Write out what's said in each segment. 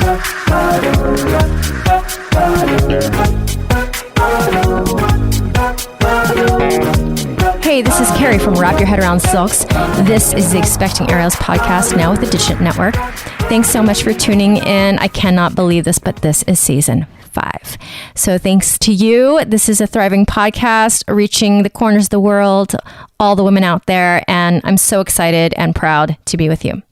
Hey, this is Carrie from Wrap Your Head Around Silks. This is the Expecting Ariels podcast, now with the Digit Network. Thanks so much for tuning in. I cannot believe this, but this is season 5. So thanks to you. This is a thriving podcast, reaching the corners of the world, all the women out there, and I'm so excited and proud to be with you.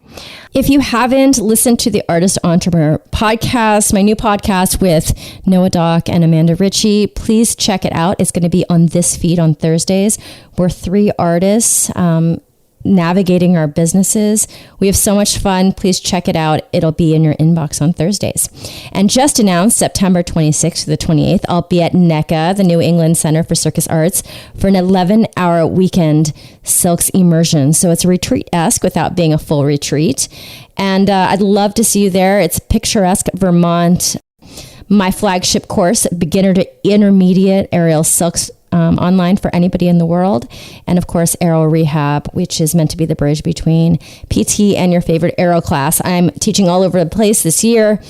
If you haven't listened to the Artist Entrepreneur podcast, my new podcast with Noah Dock and Amanda Ritchie, please check it out. It's going to be on this feed on Thursdays. We're 3 artists navigating our businesses. We have so much fun. Please check it out. It'll be in your inbox on Thursdays. And just announced September 26th to the 28th, I'll be at NECA, the New England Center for Circus Arts, for an 11-hour weekend silks immersion. So it's a retreat-esque without being a full retreat. And I'd love to see you there. It's picturesque Vermont. My flagship course, beginner to intermediate aerial silks, online for anybody in the world. And of course, Aero Rehab, which is meant to be the bridge between PT and your favorite aero class. I'm teaching all over the place this year.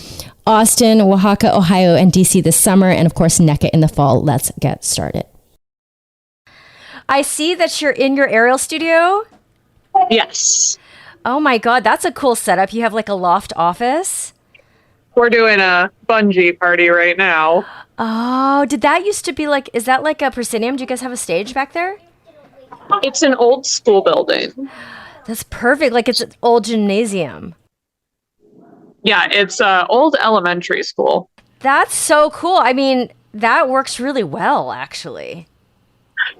Austin, Oaxaca, Ohio, and DC this summer. And of course, NECA in the fall. Let's get started. I see that you're in your aerial studio. Yes. Oh my God, that's a cool setup. You have like a loft office. We're doing a bungee party right now. Oh, did that used to be like, is that like a proscenium? Do you guys have a stage back there? It's an old school building. That's perfect. Like it's an old gymnasium. Yeah, it's old elementary school. That's so cool. I mean, that works really well, actually.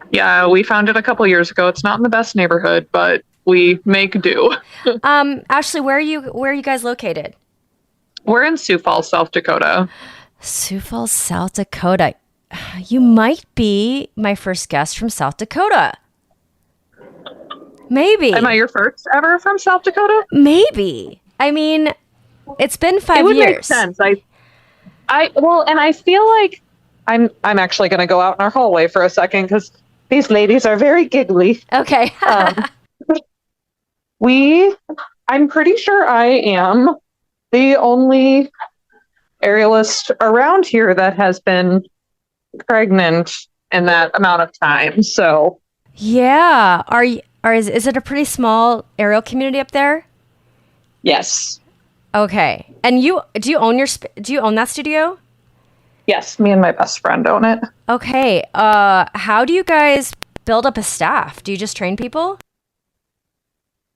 Yeah, we found it a couple years ago. It's not in the best neighborhood, but we make do. Ashley, where are you guys located? We're in Sioux Falls, South Dakota. Sioux Falls, South Dakota. You might be my first guest from South Dakota. Maybe. Am I your first ever from South Dakota? Maybe. I mean, it's been 5 years. It would make sense. And I feel like I'm actually going to go out in our hallway for a second because these ladies are very giggly. Okay. I'm pretty sure I am the only aerialist around here that has been pregnant in that amount of time. So yeah, is it a pretty small aerial community up there? Yes. Okay. And do you own that studio? Yes, me and my best friend own it. Okay. How do you guys build up a staff? Do you just train people?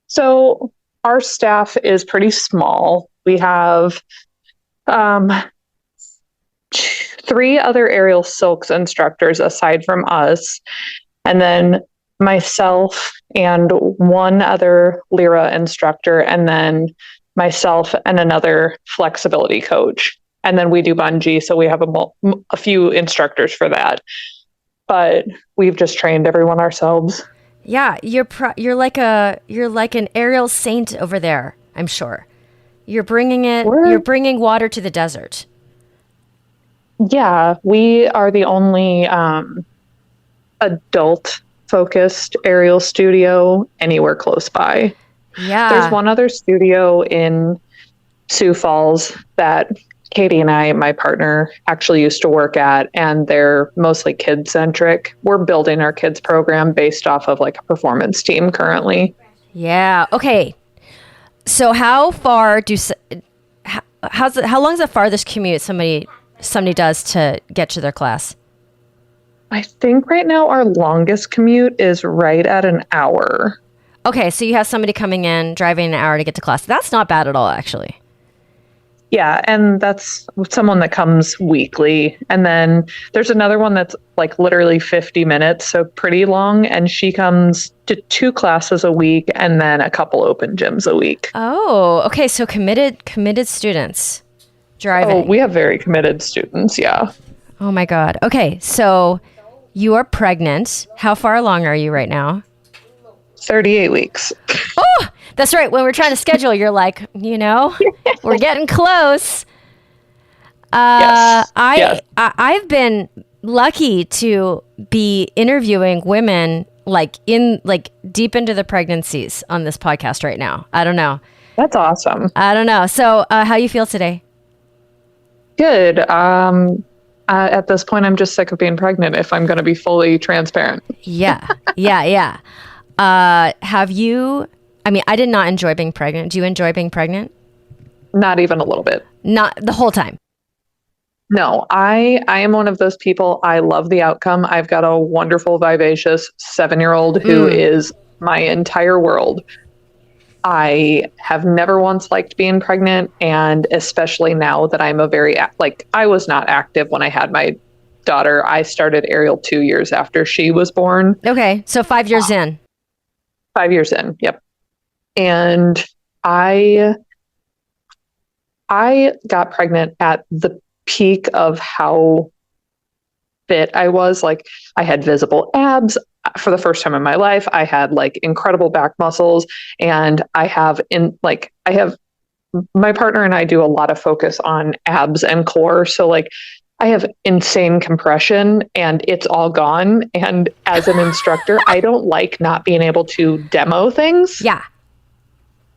So our staff is pretty small. We have 3 other aerial silks instructors aside from us, and then myself and 1 other Lyra instructor, and then myself and another flexibility coach. And then we do bungee, so we have a few instructors for that. But we've just trained everyone ourselves. Yeah, you're like an aerial saint over there, I'm sure. You're bringing water to the desert. Yeah, we are the only adult-focused aerial studio anywhere close by. Yeah. There's one other studio in Sioux Falls that Katie and I, my partner, actually used to work at, and they're mostly kid-centric. We're building our kids program based off of like a performance team currently. Yeah. Okay. So how long is the farthest commute somebody does to get to their class? I think right now our longest commute is right at an hour. Okay, so you have somebody coming in, driving an hour to get to class. That's not bad at all, actually. Yeah, and that's someone that comes weekly. And then there's another one that's like literally 50 minutes, so pretty long. And she comes to 2 classes a week and then a couple open gyms a week. Oh, okay. So committed students driving. Oh, we have very committed students, yeah. Oh my God. Okay, so you are pregnant. How far along are you right now? 38 weeks. Oh, that's right. When we're trying to schedule, you're like, we're getting close. Yes. I've been lucky to be interviewing women deep into the pregnancies on this podcast right now. I don't know. That's awesome. I don't know. So how you feel today? Good. At this point, I'm just sick of being pregnant, if I'm going to be fully transparent. Yeah. Have you, I mean, I did not enjoy being pregnant. Do you enjoy being pregnant? Not even a little bit. Not the whole time. No, I am one of those people. I love the outcome. I've got a wonderful, vivacious 7-year-old who is my entire world. I have never once liked being pregnant, and especially now that I'm I was not active when I had my daughter. I started aerial 2 years after she was born. Okay, so 5 years in. 5 years in, yep. And I got pregnant at the peak of how fit I was. Like, I had visible abs for the first time in my life. I had like incredible back muscles, and I have my partner and I do a lot of focus on abs and core. So like I have insane compression and it's all gone. And as an instructor, I don't like not being able to demo things. Yeah.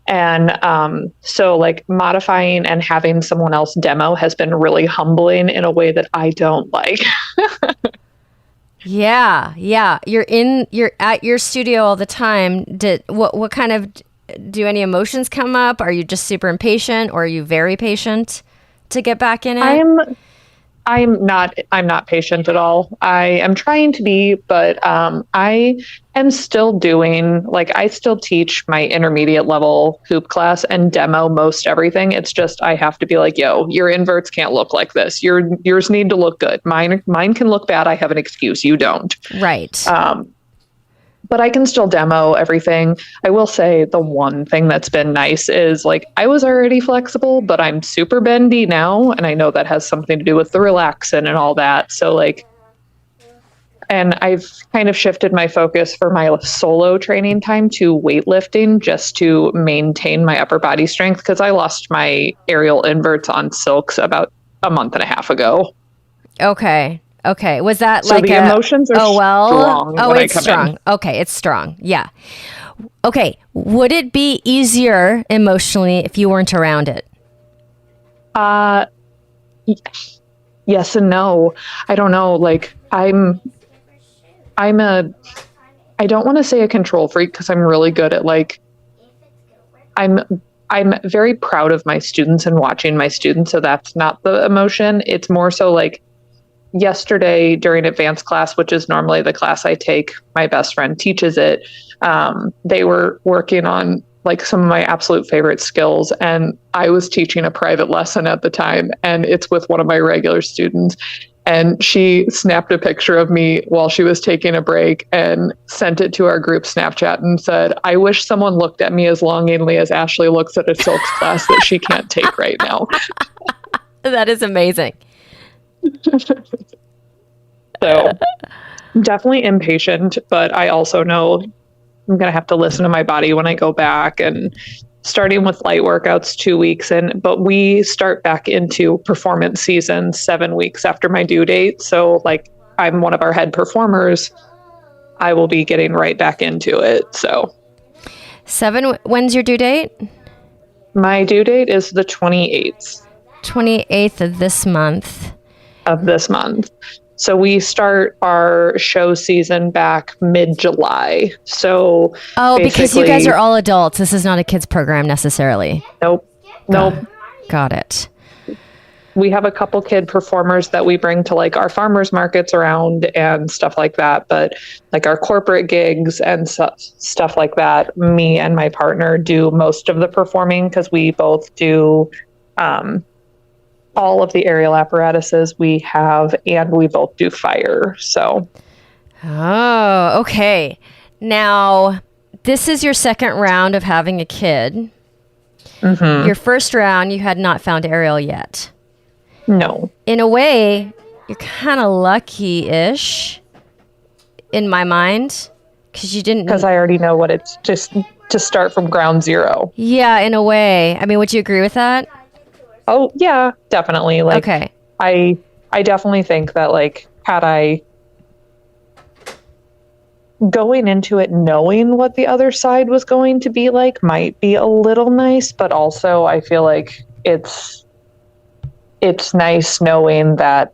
And so like modifying and having someone else demo has been really humbling in a way that I don't like. Yeah. You're at your studio all the time. What kind of, do any emotions come up? Are you just super impatient, or are you very patient to get back in it? I'm not patient at all. I am trying to be, but I am still doing, like, I still teach my intermediate level hoop class and demo most everything. It's just I have to be like, yo, your inverts can't look like this. Yours need to look good. Mine can look bad. I have an excuse. You don't. Right. But I can still demo everything. I will say the one thing that's been nice is like I was already flexible, but I'm super bendy now. And I know that has something to do with the relaxin and all that. So like, and I've kind of shifted my focus for my solo training time to weightlifting just to maintain my upper body strength, because I lost my aerial inverts on silks about a month and a half ago. Okay. Was that so like the emotions are strong? Oh, it's strong. Okay, it's strong. Yeah. Okay. Would it be easier emotionally if you weren't around it? Yes and no. I don't know. Like I don't want to say a control freak, because I'm really good at like, I'm very proud of my students and watching my students. So that's not the emotion. It's more so like, yesterday during advanced class, which is normally the class I take, my best friend teaches it. They were working on like some of my absolute favorite skills. And I was teaching a private lesson at the time, and it's with one of my regular students. And she snapped a picture of me while she was taking a break and sent it to our group Snapchat and said, I wish someone looked at me as longingly as Ashley looks at a silks class that she can't take right now. That is amazing. So definitely impatient, but I also know I'm going to have to listen to my body when I go back, and starting with light workouts 2 weeks in, but we start back into performance season 7 weeks after my due date. So like I'm one of our head performers. I will be getting right back into it. So when's your due date? My due date is the 28th. 28th of this month. So we start our show season back mid-July. So because you guys are all adults. This is not a kids program necessarily. Nope. Got it. We have a couple kid performers that we bring to like our farmers markets around and stuff like that. But like our corporate gigs and stuff like that, me and my partner do most of the performing, because we both do all of the aerial apparatuses we have, and we both do fire. So. Oh, okay. Now, this is your second round of having a kid. Mm-hmm. Your first round, you had not found aerial yet. No. In a way, you're kind of lucky-ish in my mind, because you didn't. Because I already know what it's just to start from ground zero. Yeah, in a way. I mean, would you agree with that? Oh, yeah, definitely. Like, okay. I definitely think that, like, had I going into it knowing what the other side was going to be like might be a little nice, but also I feel like it's it's nice knowing that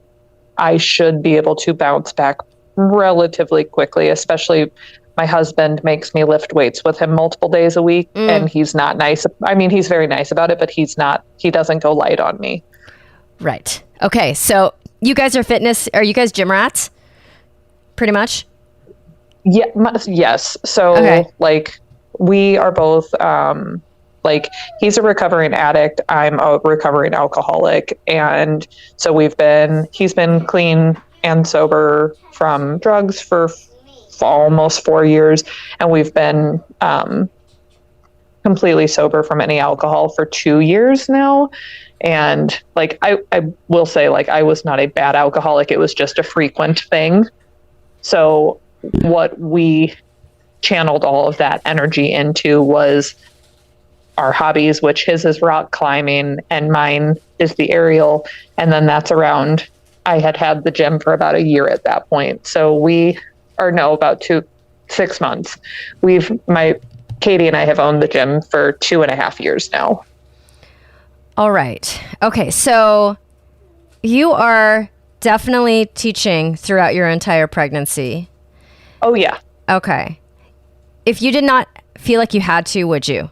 I should be able to bounce back relatively quickly, especially my husband makes me lift weights with him multiple days a week, and he's not nice. I mean, he's very nice about it, but he doesn't go light on me. Right. Okay. So you guys are you guys gym rats? Pretty much? Yeah. Yes. So like we are both, like he's a recovering addict. I'm a recovering alcoholic. And so he's been clean and sober from drugs for almost 4 years. And we've been, completely sober from any alcohol for 2 years now. And like, I will say, like, I was not a bad alcoholic. It was just a frequent thing. So what we channeled all of that energy into was our hobbies, which his is rock climbing and mine is the aerial. And then I had the gym for about a year at that point. So about 6 months. Katie and I have owned the gym for 2.5 years now. All right. Okay. So you are definitely teaching throughout your entire pregnancy. Oh, yeah. Okay. If you did not feel like you had to, would you?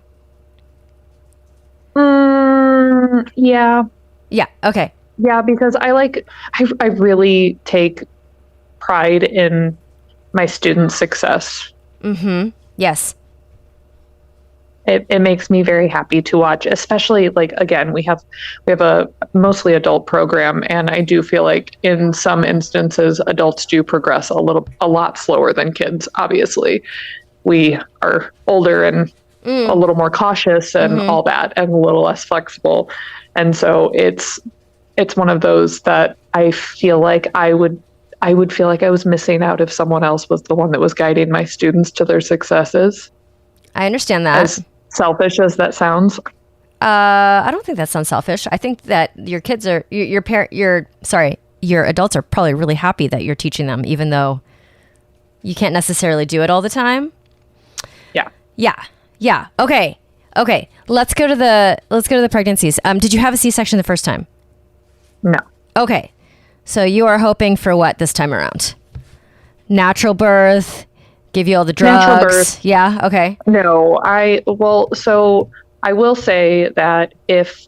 Yeah. Yeah. Okay. Yeah, because I really take pride in my students' success. Mm-hmm. Yes. It makes me very happy to watch, especially like, again, we have a mostly adult program, and I do feel like in some instances adults do progress a lot slower than kids. Obviously, we are older and a little more cautious and all that, and a little less flexible. And so it's one of those that I feel like I would feel like I was missing out if someone else was the one that was guiding my students to their successes. I understand that. As selfish as that sounds. I don't think that sounds selfish. I think that your kids are your adults are probably really happy that you're teaching them, even though you can't necessarily do it all the time. Yeah. Yeah. Yeah. Okay. Let's go to the pregnancies. Did you have a C-section the first time? No. Okay. So you are hoping for what this time around? Natural birth, give you all the drugs. Natural birth. Yeah. Okay. No, so I will say that if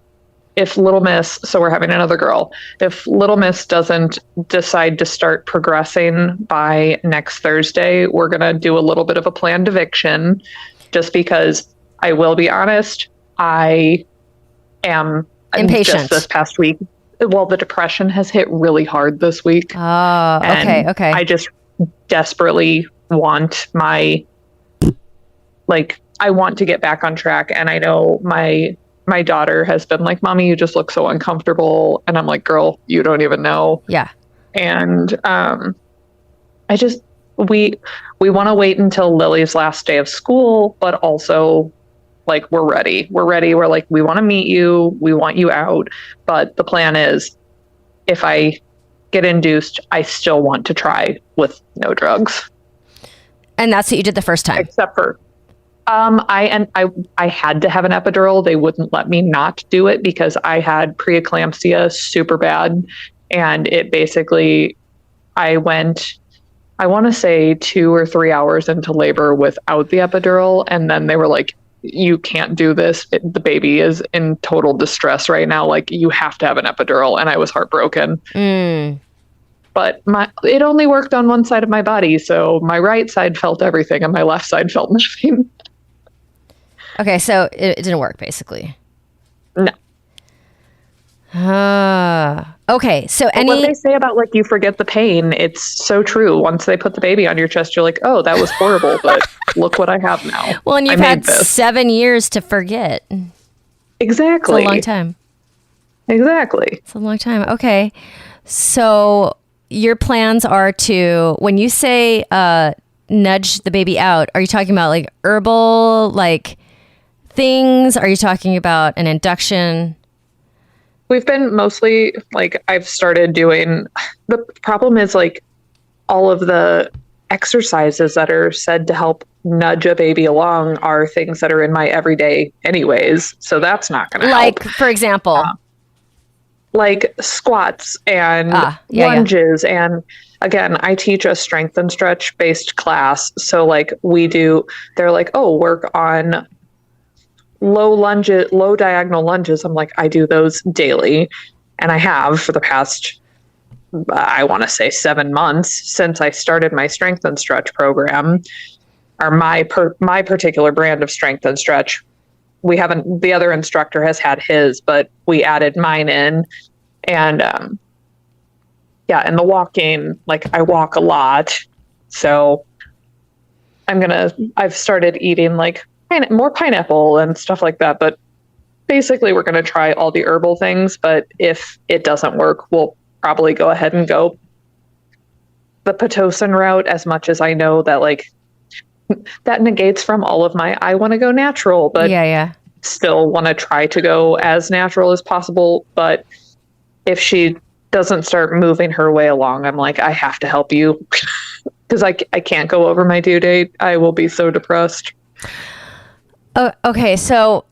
Little Miss, so we're having another girl, if Little Miss doesn't decide to start progressing by next Thursday, we're going to do a little bit of a planned eviction, just because I will be honest, I am impatient. Just this past week. Well, the depression has hit really hard this week. Oh, okay. I just desperately want I want to get back on track. And I know my daughter has been like, Mommy, you just look so uncomfortable. And I'm like, girl, you don't even know. Yeah. And we want to wait until Lily's last day of school, but also like, we're ready. We're like, we want to meet you. We want you out. But the plan is, if I get induced, I still want to try with no drugs. And that's what you did the first time? Except for, I had to have an epidural. They wouldn't let me not do it because I had preeclampsia super bad. And it basically, I want to say 2 or 3 hours into labor without the epidural. And then they were like, you can't do this. The baby is in total distress right now. Like, you have to have an epidural. And I was heartbroken. But it only worked on one side of my body. So my right side felt everything and my left side felt nothing. Okay. So it didn't work, basically. No. Okay. So what they say about like, you forget the pain, it's so true. Once they put the baby on your chest, you're like, oh, that was horrible, but look what I have now. Well, and you've had 7 years to forget. Exactly. It's a long time. Exactly. It's a long time. Okay. So your plans are to, when you say nudge the baby out, are you talking about like herbal like things? Are you talking about an induction? We've been mostly like, I've started doing, the problem is like all of the exercises that are said to help nudge a baby along are things that are in my everyday anyways. So that's not going to help. Like, for example, like squats and lunges. And again, I teach a strength and stretch based class. So like they're like, oh, work on low diagonal lunges. I'm like, I do those daily. And I have for the past, I want to say 7 months since I started my strength and stretch program, or my particular brand of strength and stretch. The other instructor has had his, but we added mine in. And and the walking, like I walk a lot. So I've started eating like more pineapple and stuff like that. But basically we're going to try all the herbal things. But if it doesn't work, we'll probably go ahead and go the Pitocin route, as much as I know that like that negates from all of my, I want to go natural, but still want to try to go as natural as possible. But if she doesn't start moving her way along, I'm like, I have to help you because I can't go over my due date. I will be so depressed. Oh, okay. So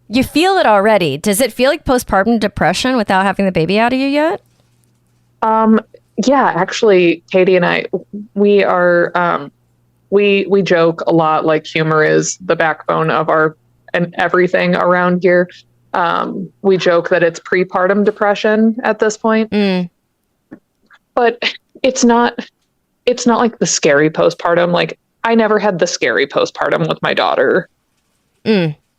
you feel it already. Does it feel like postpartum depression without having the baby out of you yet? Yeah, actually, Katie and I, we are, we joke a lot, like humor is the backbone of and everything around here. We joke that it's prepartum depression at this point, but it's not like the scary postpartum. Like I never had the scary postpartum with my daughter.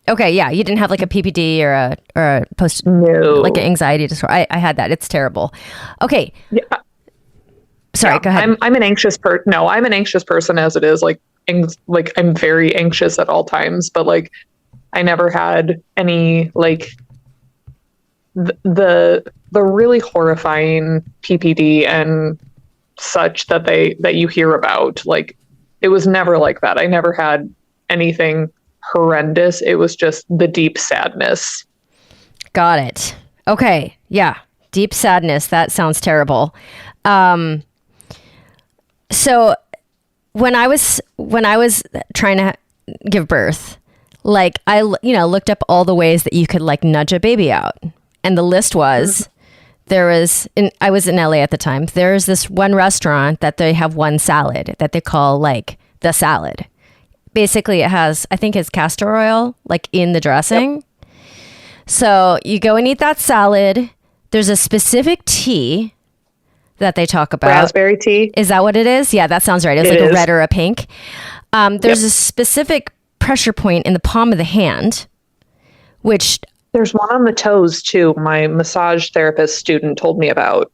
Okay. Yeah. You didn't have like a PPD or a post, like an anxiety disorder. I had that. It's terrible. Okay. Yeah. Sorry, go ahead. I'm an anxious person. No, I'm an anxious person as it is. Like I'm very anxious at all times, but like I never had any like the really horrifying PPD and such that you hear about. Like it was never like that. I never had anything horrendous. It was just the deep sadness. Got it. Okay. Yeah. Deep sadness. That sounds terrible. So when I was trying to give birth, like I looked up all the ways that you could like nudge a baby out. And the list was, I was in LA at the time. There's this one restaurant that they have one salad that they call like the salad. Basically it has, I think it's castor oil, like in the dressing. Yep. So you go and eat that salad. There's a specific tea that they talk about. Raspberry tea. Is that what it is? Yeah, that sounds right. It was a red or a pink. There's a specific pressure point in the palm of the hand, which... There's one on the toes too. My massage therapist student told me about.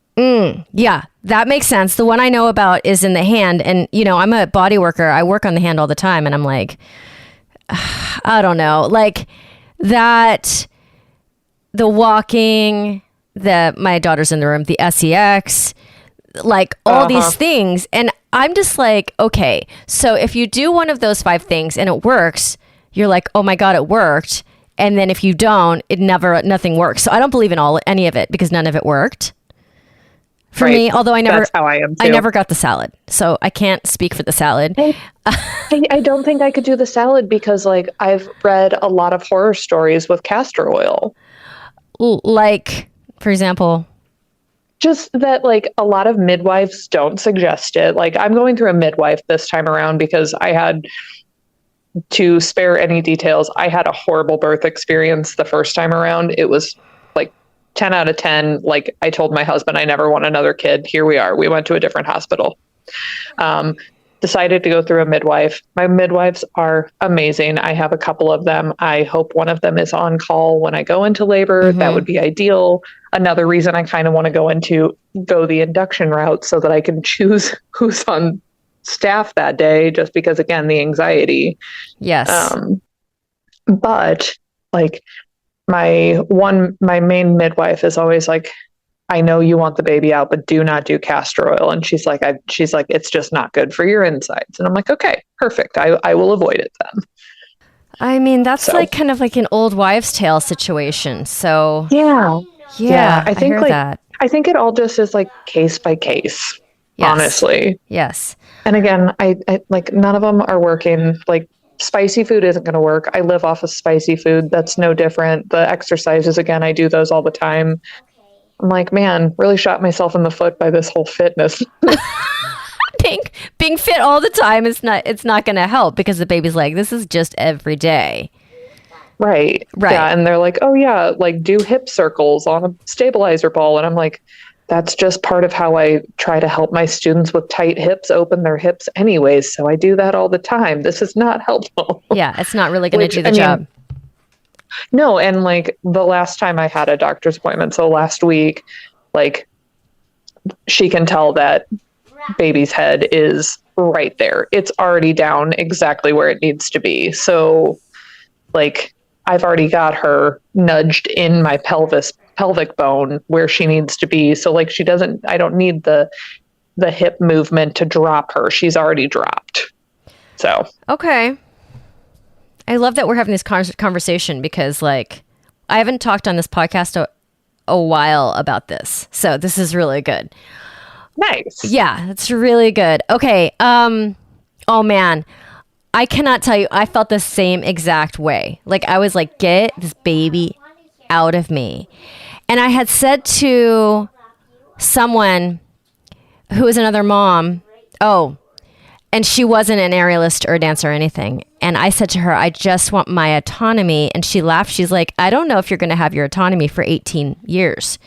Yeah, that makes sense. The one I know about is in the hand. And, I'm a body worker. I work on the hand all the time. And I'm like, I don't know. Like that, the walking, my daughter's in the room, the SEX, like all these things. And I'm just like, okay, so if you do one of those 5 things and it works, you're like, oh my God, it worked. And then if you don't, nothing works. So I don't believe in any of it because none of it worked for me. Although that's how I am too. I never got the salad. So I can't speak for the salad. I don't think I could do the salad because like I've read a lot of horror stories with castor oil. Like, for example, just that like a lot of midwives don't suggest it. Like I'm going through a midwife this time around because I had, to spare any details, I had a horrible birth experience the first time around. It was like 10 out of 10. Like I told my husband, I never want another kid. Here we are. We went to a different hospital. Decided to go through a midwife. My midwives are amazing. I have a couple of them. I hope one of them is on call when I go into labor. That would be ideal. Another reason I kind of want to go the induction route so that I can choose who's on staff that day, just because again, the anxiety. Yes. But like my main midwife is always like, I know you want the baby out, but do not do castor oil. And she's like, it's just not good for your insides. And I'm like, okay, perfect. I will avoid it then. I mean, that's like kind of like an old wives' tale situation. So yeah, I think that. I think it all just is like case by case, honestly. Yes. And again, I like none of them are working. Like spicy food isn't going to work. I live off of spicy food. That's no different. The exercises, again, I do those all the time. I'm like, man, really shot myself in the foot by this whole fitness. Being fit all the time is not going to help because the baby's like, this is just every day. Right. Yeah. And they're like, oh yeah, like do hip circles on a stabilizer ball. And I'm like, that's just part of how I try to help my students with tight hips open their hips anyways. So I do that all the time. This is not helpful. Yeah. It's not really going to do the job. No. And like the last time I had a doctor's appointment, so last week, like she can tell that baby's head is right there. It's already down exactly where it needs to be. So like I've already got her nudged in my pelvic bone where she needs to be. So like I don't need the hip movement to drop her. She's already dropped. So. Okay. I love that we're having this conversation because like I haven't talked on this podcast a while about this. So this is really good. Nice. Yeah, it's really good. Okay. Oh man, I cannot tell you. I felt the same exact way. Like I was like, get this baby out of me. And I had said to someone who was another mom, and she wasn't an aerialist or a dancer or anything. And I said to her, I just want my autonomy. And she laughed. She's like, I don't know if you're going to have your autonomy for 18 years.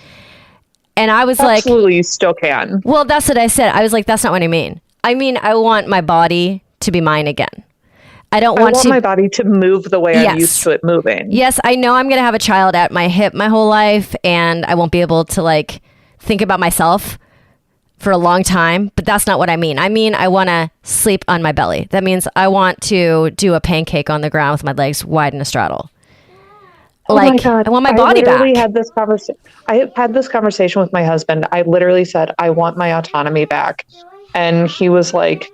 And I was like, absolutely, you still can. Well, that's what I said. I was like, that's not what I mean. I mean, I want my body to be mine again. I want my body to move the way I'm used to it moving. Yes, I know I'm going to have a child at my hip my whole life, and I won't be able to like think about myself for a long time, but that's not what I mean. I mean, I want to sleep on my belly. That means I want to do a pancake on the ground with my legs wide in a straddle. Oh my God. I want my body back. I had this conversation with my husband. I literally said, I want my autonomy back. And he was like,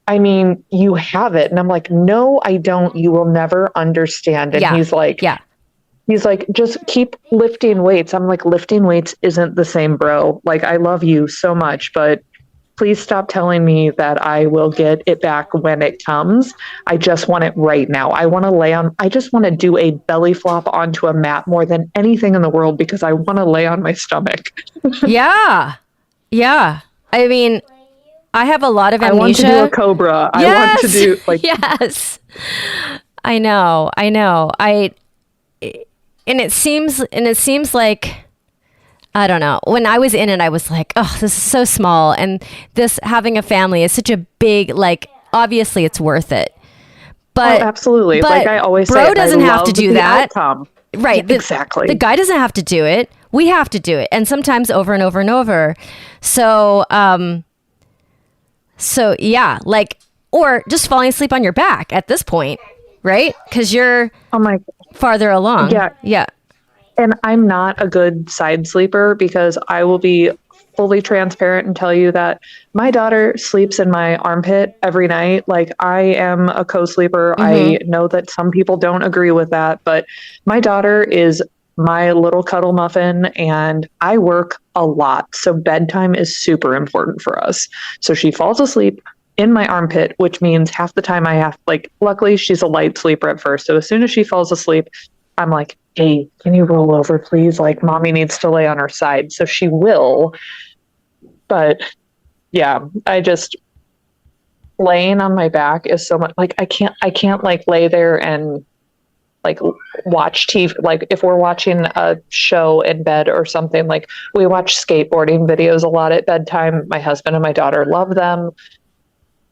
I mean, you have it. And I'm like, no, I don't. You will never understand. And he's like, just keep lifting weights. I'm like, lifting weights isn't the same, bro. Like, I love you so much, but please stop telling me that I will get it back when it comes. I just want it right now. I just want to do a belly flop onto a mat more than anything in the world because I want to lay on my stomach. Yeah. Yeah. I mean, I have a lot of amnesia. I want to do a cobra. Yes! I want to do like. Yes. I know. And it seems like, I don't know. When I was in it, I was like, oh, this is so small. And this having a family is such a big, like, obviously it's worth it. But absolutely. But like I always say, bro doesn't have to do that. Outcome. Right. Yeah, exactly. The guy doesn't have to do it. We have to do it. And sometimes over and over and over. So yeah, like, or just falling asleep on your back at this point, right? Because you're farther along. Yeah. Yeah. And I'm not a good side sleeper because I will be fully transparent and tell you that my daughter sleeps in my armpit every night. Like I am a co-sleeper. I know that some people don't agree with that, but my daughter is my little cuddle muffin and I work a lot. So bedtime is super important for us. So she falls asleep in my armpit, which means half the time luckily she's a light sleeper at first. So as soon as she falls asleep, I'm like, hey, can you roll over, please? Like mommy needs to lay on her side. So she will. But yeah, I just laying on my back is so much like I can't like lay there and like watch TV. Like if we're watching a show in bed or something, like we watch skateboarding videos a lot at bedtime. My husband and my daughter love them.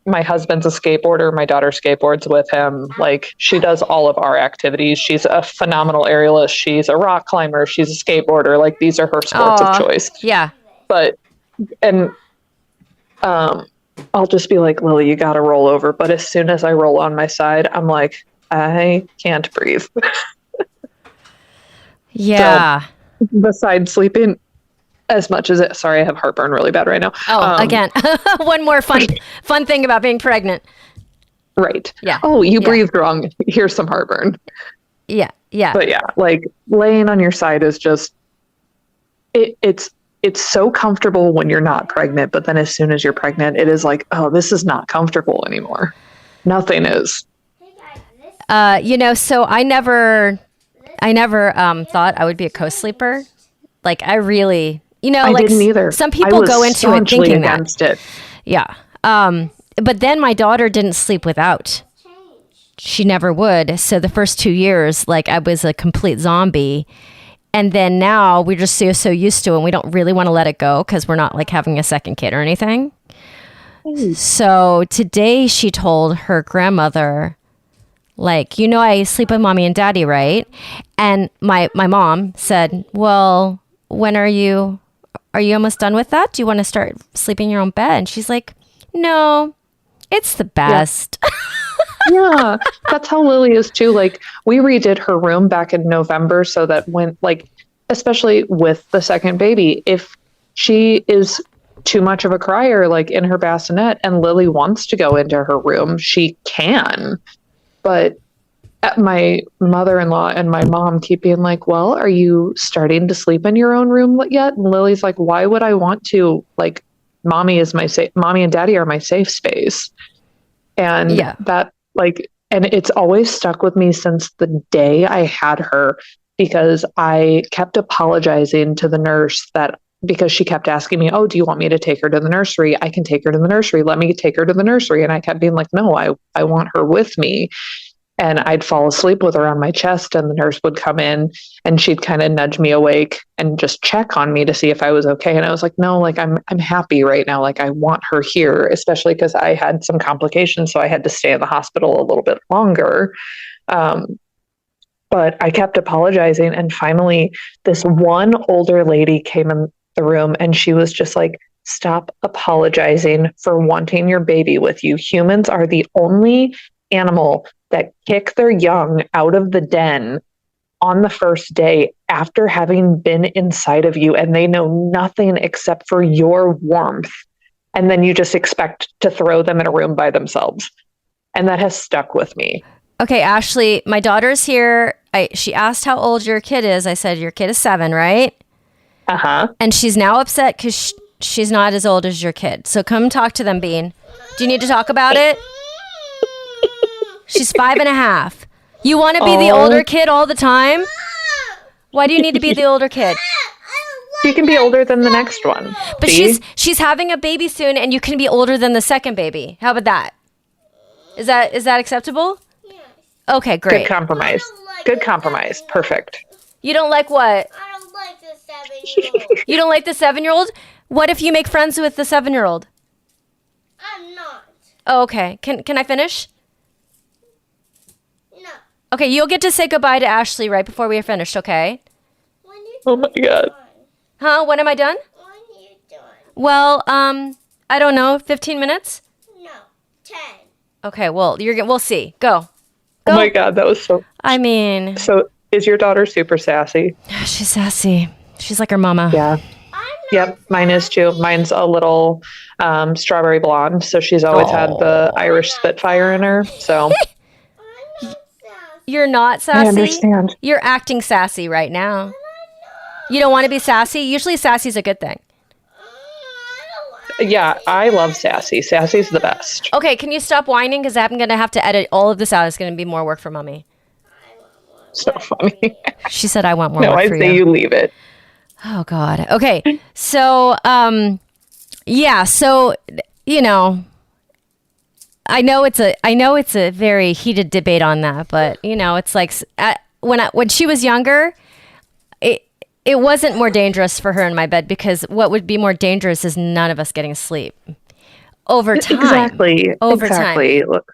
My husband's a skateboarder. My daughter skateboards with him. Like she does all of our activities. She's a phenomenal aerialist. She's a rock climber. She's a skateboarder. Like these are her sports of choice. Yeah. But, I'll just be like, Lily, you got to roll over. But as soon as I roll on my side, I'm like, I can't breathe. Yeah. So, besides sleeping, as much as it, sorry, I have heartburn really bad right now. Again, one more fun thing about being pregnant. Right. Yeah. Oh, you breathed wrong. Here's some heartburn. Yeah. Yeah. But yeah, like laying on your side is just, it's so comfortable when you're not pregnant. But then as soon as you're pregnant, it is like, oh, this is not comfortable anymore. Nothing is. So I never thought I would be a co-sleeper. Like I really, I like didn't either. some people go into it thinking against that. It. Yeah. But then my daughter didn't sleep without. She never would. So the first 2 years, like I was a complete zombie. And then now we're just so used to it and we don't really want to let it go because we're not like having a second kid or anything. So today she told her grandmother, like, I sleep with mommy and daddy, right? And my mom said, well, when are you almost done with that? Do you want to start sleeping in your own bed? And she's like, no, it's the best. Yeah, that's how Lily is too. Like we redid her room back in November so that when like, especially with the second baby, if she is too much of a crier, like in her bassinet and Lily wants to go into her room, she can. But my mother-in-law and my mom keep being like, well, are you starting to sleep in your own room yet? And Lily's like, why would I want to? Like, mommy and daddy are my safe space. And that like, and it's always stuck with me since the day I had her, because I kept apologizing to the nurse because she kept asking me, oh, do you want me to take her to the nursery? I can take her to the nursery. Let me take her to the nursery. And I kept being like, no, I want her with me. And I'd fall asleep with her on my chest and the nurse would come in and she'd kind of nudge me awake and just check on me to see if I was okay. And I was like, no, like I'm happy right now. Like I want her here, especially because I had some complications. So I had to stay in the hospital a little bit longer. But I kept apologizing. And finally, this one older lady came in the room and she was just like, stop apologizing for wanting your baby with you. Humans are the only animal that kick their young out of the den on the first day after having been inside of you, and they know nothing except for your warmth. And then you just expect to throw them in a room by themselves. And that has stuck with me. Okay, Ashley, my daughter's here. She asked how old your kid is. I said, your kid is 7, right? Uh-huh. And she's now upset because she's not as old as your kid. So come talk to them, Bean. Do you need to talk about it? She's 5.5. You want to be the older kid all the time? Why do you need to be the older kid? You can be older than the next one. But she's having a baby soon, and you can be older than the second baby. How about that? Is that acceptable? Yes. Okay, great. Good compromise. Good compromise. Perfect. You don't like what? I don't like the 7-year-old. You don't like the 7-year-old? What if you make friends with the 7-year-old? I'm not. Oh, okay. Can I finish? No. Okay, you'll get to say goodbye to Ashley right before we are finished, okay? When you Oh my God. done? Huh? When am I done? When you done? Well, I don't know, 15 minutes? No. 10. Okay, well, we'll see. Go. Oh my God, that was so... I mean... So is your daughter super sassy? She's sassy. She's like her mama. Yeah. Yep, mine is too. Mine's a little strawberry blonde, so she's always had the Irish Spitfire in her. So I'm not sassy. You're not sassy? I understand. You're acting sassy right now. You don't want to be sassy? Usually sassy's a good thing. Yeah, I love sassy. Sassy's the best. Okay, can you stop whining? Because I'm going to have to edit all of this out. It's going to be more work for mommy. So funny. She said I want more No, work I for say you leave it. Oh, God. Okay. So, yeah. So, I know it's a very heated debate on that, but it's like when she was younger, it wasn't more dangerous for her in my bed, because what would be more dangerous is none of us getting sleep over time. Exactly. Over exactly. time. Look.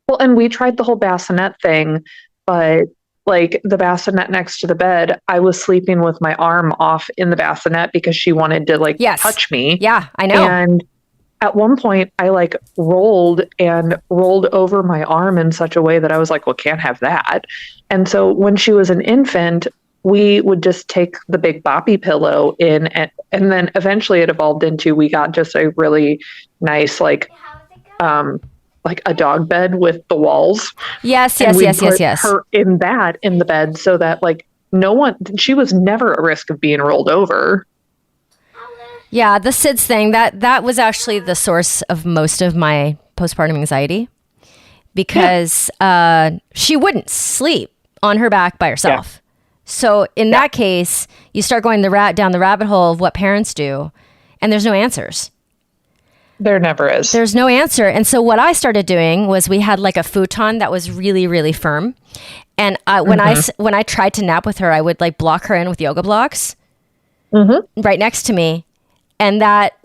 Well, and we tried the whole bassinet thing, but like the bassinet next to the bed, I was sleeping with my arm off in the bassinet because she wanted to touch me. Yeah, I know. And at one point I rolled over my arm in such a way that I was like, well, can't have that. And so when she was an infant, we would just take the big boppy pillow in, and then eventually it evolved into, we got just a really nice, like a dog bed with the walls. Yes. Her in the bed so that she was never at risk of being rolled over. Yeah, the SIDS thing, that was actually the source of most of my postpartum anxiety, because she wouldn't sleep on her back by herself. So in that case, you start going down the rabbit hole of what parents do, and there's no answers. There never is. There's no answer. And so what I started doing was we had like a futon that was really, really firm. And when I tried to nap with her, I would like block her in with yoga blocks right next to me. And that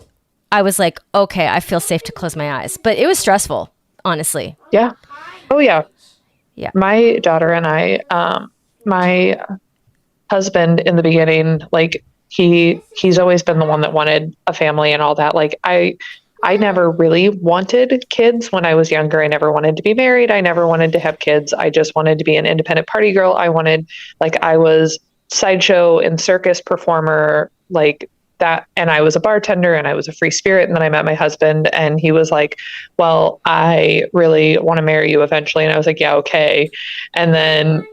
I was like, okay, I feel safe to close my eyes. But it was stressful, honestly. Yeah. Oh, yeah. Yeah. My daughter and I, my husband in the beginning, like he's always been the one that wanted a family and all that. Like I never really wanted kids when I was younger. I never wanted to be married. I never wanted to have kids. I just wanted to be an independent party girl. I was sideshow and circus performer, like that. And I was a bartender and I was a free spirit. And then I met my husband and he was like, well, I really want to marry you eventually. And I was like, yeah, okay. And then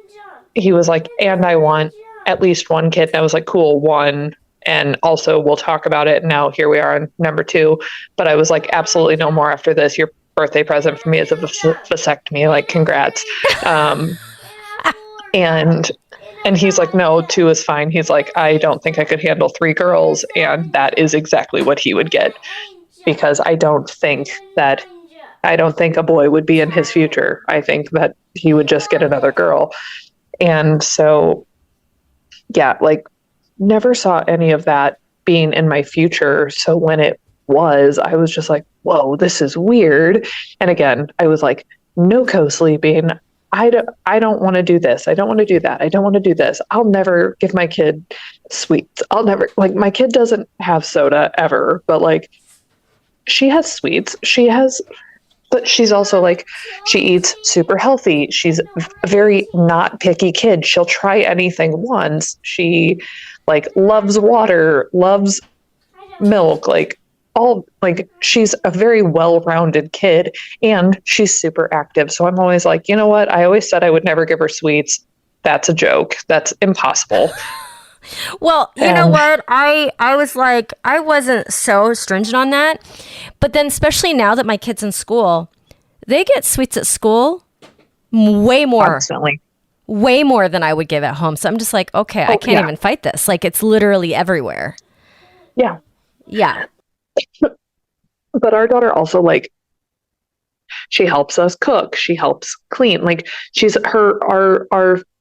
he was like, and I want at least one kid. And I was like, cool, one. And also we'll talk about it. Now here we are on number 2. But I was like, absolutely no more after this. Your birthday present for me is a vasectomy. Like, congrats. And he's like, no, 2 is fine. He's like, I don't think I could handle 3 girls. And that is exactly what he would get, because I don't think a boy would be in his future. I think that he would just get another girl. And so, yeah, like, never saw any of that being in my future. So when it was, I was just like, whoa, this is weird. And again, I was like, no co-sleeping. I don't want to do this. I don't want to do that. I don't want to do this. I'll never give my kid sweets. I'll never, like, my kid doesn't have soda ever, but like, she has sweets. But she's also like, she eats super healthy. She's a very not picky kid. She'll try anything once. She like loves water, loves milk, like she's a very well-rounded kid and she's super active. So I'm always like, you know what? I always said I would never give her sweets. That's a joke. That's impossible. Well, you know what? I was like, I wasn't so stringent on that. But then especially now that my kid's in school, they get sweets at school way more. Constantly. Way more than I would give at home. So I'm just like, okay, I can't even fight this. Like, it's literally everywhere. Yeah. Yeah. But our daughter also, like, she helps us cook. She helps clean. Like, she's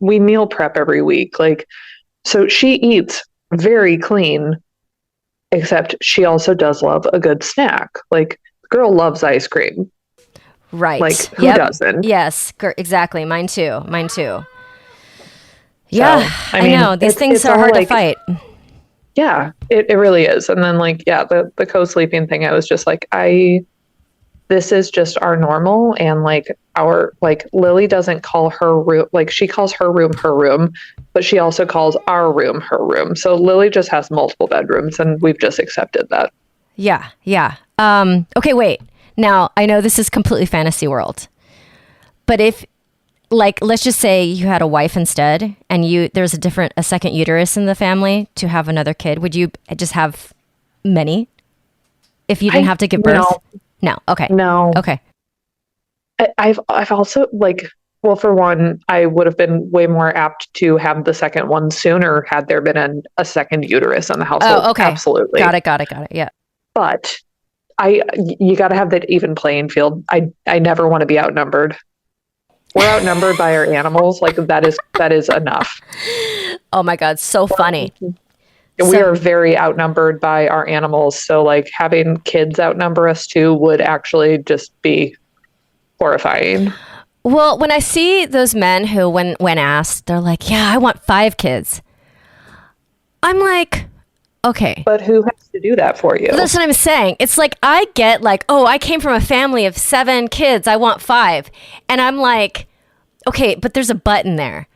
we meal prep every week. Like, so she eats very clean, except she also does love a good snack. Like, the girl loves ice cream. Right. Like, who doesn't? Yes, exactly. Mine too. Yeah, so, I know. These things are hard to fight. Yeah, it really is. And then, like, yeah, the co-sleeping thing, I was just like, this is just our normal. And like Lily doesn't call her room, like, she calls her room, but she also calls our room her room. So Lily just has multiple bedrooms and we've just accepted that. Yeah. Yeah. Okay, wait. Now, I know this is completely fantasy world, but if, like, let's just say you had a wife instead and there's a second uterus in the family to have another kid, would you just have many if you didn't have to give birth? No. Okay. No. Okay. I've also, like, well, for one, I would have been way more apt to have the second one sooner had there been a second uterus in the household. Oh, okay. Absolutely. Got it. Yeah. But you got to have that even playing field. I never want to be outnumbered. We're outnumbered by our animals. Like, that is enough. Oh my God. So funny. We are very outnumbered by our animals. So like, having kids outnumber us too would actually just be horrifying. Well, when I see those men who, when asked, they're like, yeah, I want 5 kids. I'm like, okay. But who has to do that for you? That's what I'm saying. It's like, I get like, oh, I came from a family of 7 kids. I want 5. And I'm like, okay, but there's a but in there.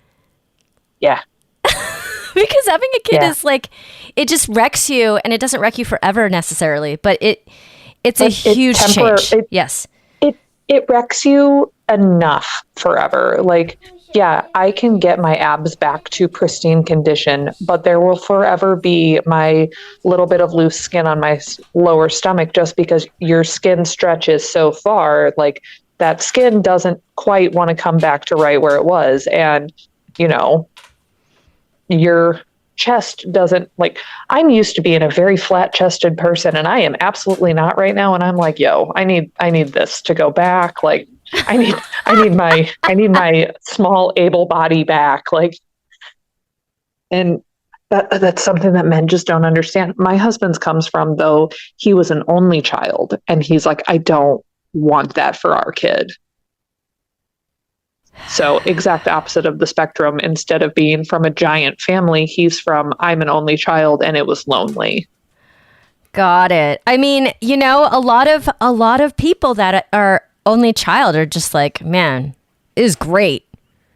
Yeah. Because having a kid is like, it just wrecks you, and it doesn't wreck you forever necessarily, but it's a huge change. Yes. It wrecks you enough forever. Like, yeah, I can get my abs back to pristine condition, but there will forever be my little bit of loose skin on my lower stomach, just because your skin stretches so far. Like, that skin doesn't quite want to come back to right where it was. And, you know, your chest doesn't like, I'm used to being a very flat chested person and I am absolutely not right now. And I'm like, yo, I need this to go back. Like I need my small able body back. Like, and that's something that men just don't understand. My husband's comes from, though, he was an only child and he's like, I don't want that for our kid. So exact opposite of the spectrum. Instead of being from a giant family, he's from, I'm an only child and it was lonely. Got it. I mean, you know, a lot of people that are only child are just like, man, it is great.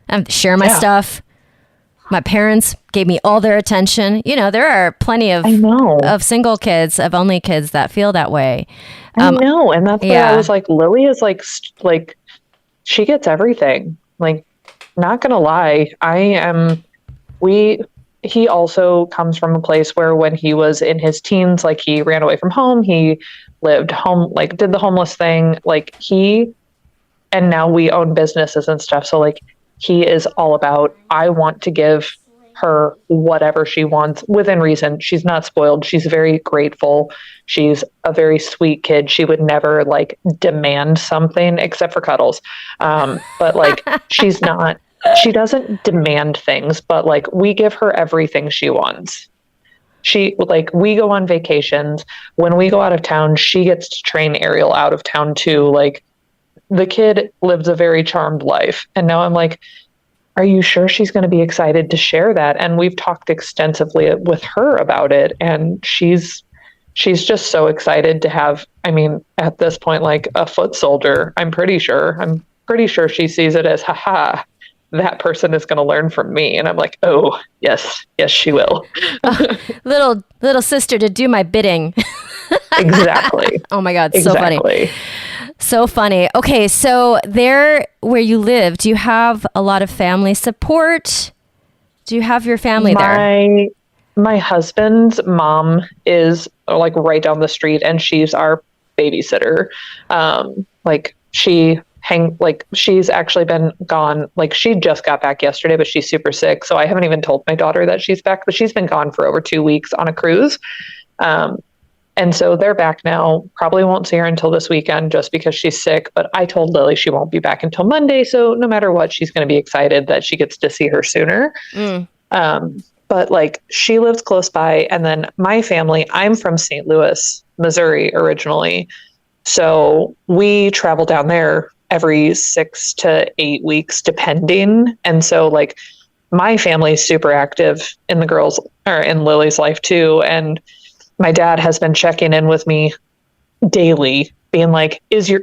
I have to share my stuff. My parents gave me all their attention. You know, there are plenty of single kids, of only kids that feel that way. I know. And that's why I was like, Lily is like, she gets everything. Like, not gonna lie, he also comes from a place where when he was in his teens, like he ran away from home, he lived home, like did the homeless thing, and now we own businesses and stuff. So like, he is all about, I want to give her whatever she wants within reason. She's not spoiled. She's very grateful. She's a very sweet kid. She would never like demand something except for cuddles. But like, she doesn't demand things, but like we give her everything she wants. We go on vacations. When we go out of town, she gets to train Ariel out of town too. Like, the kid lives a very charmed life. And now I'm like, are you sure she's going to be excited to share that? And we've talked extensively with her about it. And she's just so excited to have, I mean, at this point, like a foot soldier. I'm pretty sure she sees it as, haha, that person is going to learn from me. And I'm like, oh, yes, she will. Little sister to do my bidding. Exactly. Oh my God. So funny. So funny. Okay. So there where you live, do you have a lot of family support? Do you have your family there? My husband's mom is like right down the street and she's our babysitter. She's actually been gone. Like, she just got back yesterday, but she's super sick. So I haven't even told my daughter that she's back, but she's been gone for over 2 weeks on a cruise. And so they're back now. Probably won't see her until this weekend just because she's sick. But I told Lily she won't be back until Monday. So no matter what, she's going to be excited that she gets to see her sooner. But like, she lives close by. And then my family, I'm from St. Louis, Missouri originally. So we travel down there every 6 to 8 weeks, depending. And so like, my family is super active in in Lily's life too. And my dad has been checking in with me daily, being like, is your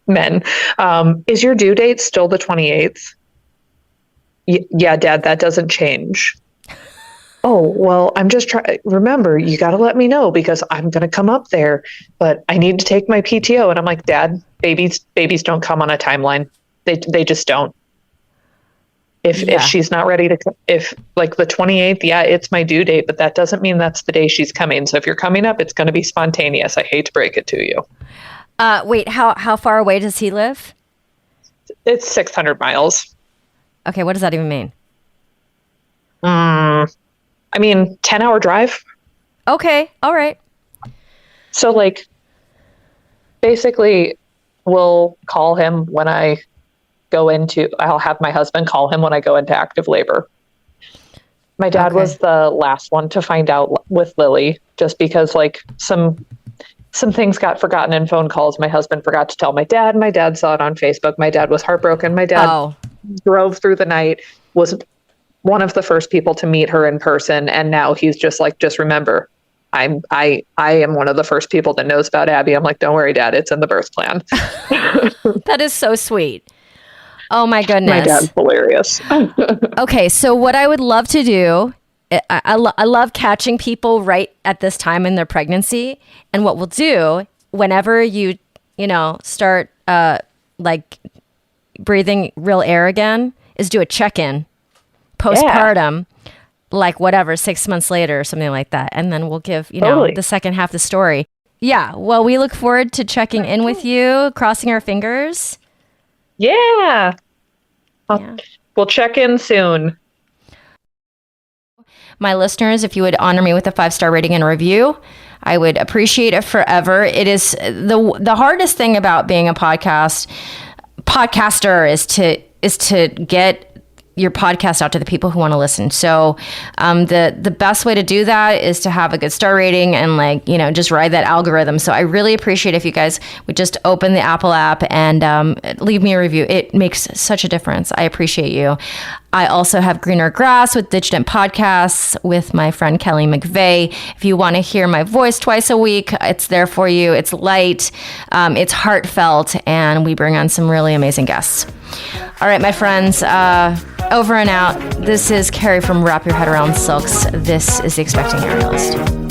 due date still the 28th? Yeah, Dad, that doesn't change. Oh, well, I'm just trying. Remember, you got to let me know because I'm going to come up there, but I need to take my PTO. And I'm like, Dad, babies don't come on a timeline. They just don't. If she's not ready if like the 28th, it's my due date, but that doesn't mean that's the day she's coming. So if you're coming up, it's going to be spontaneous. I hate to break it to you. Wait, how far away does he live? It's 600 miles. Okay. What does that even mean? I mean, 10-hour drive. Okay. All right. So like, basically we'll call him when I'll have my husband call him when I go into active labor. My dad was the last one to find out with Lily, just because like some things got forgotten in phone calls. My husband forgot to tell my dad. My dad saw it on Facebook. My dad was heartbroken. My dad drove through the night, was one of the first people to meet her in person. And now he's just like, just remember, I am one of the first people that knows about Abby. I'm like, don't worry, Dad, it's in the birth plan. That is so sweet. Oh my goodness. My dad's hilarious. Okay, so what I would love to do, I love catching people right at this time in their pregnancy. And what we'll do whenever you start like breathing real air again is do a check-in postpartum, like whatever, 6 months later or something like that. And then we'll give, the second half of the story. Yeah. Well, we look forward to checking in with you, crossing our fingers. Yeah. We'll check in soon. my listeners, if you would honor me with a 5-star rating and review. I would appreciate it forever. It is the hardest thing about being a podcaster is to get your podcast out to the people who want to listen. So the best way to do that is to have a good star rating and just ride that algorithm. So I really appreciate if you guys would just open the Apple app and leave me a review. It makes such a difference. I appreciate you. I also have Greener Grass with Digitent Podcasts with my friend Kelly McVeigh. If you want to hear my voice twice a week, it's there for you. It's light, it's heartfelt, and we bring on some really amazing guests. All right, my friends, over and out. This is Carrie from Wrap Your Head Around Silks. This is The Expecting Aerialist.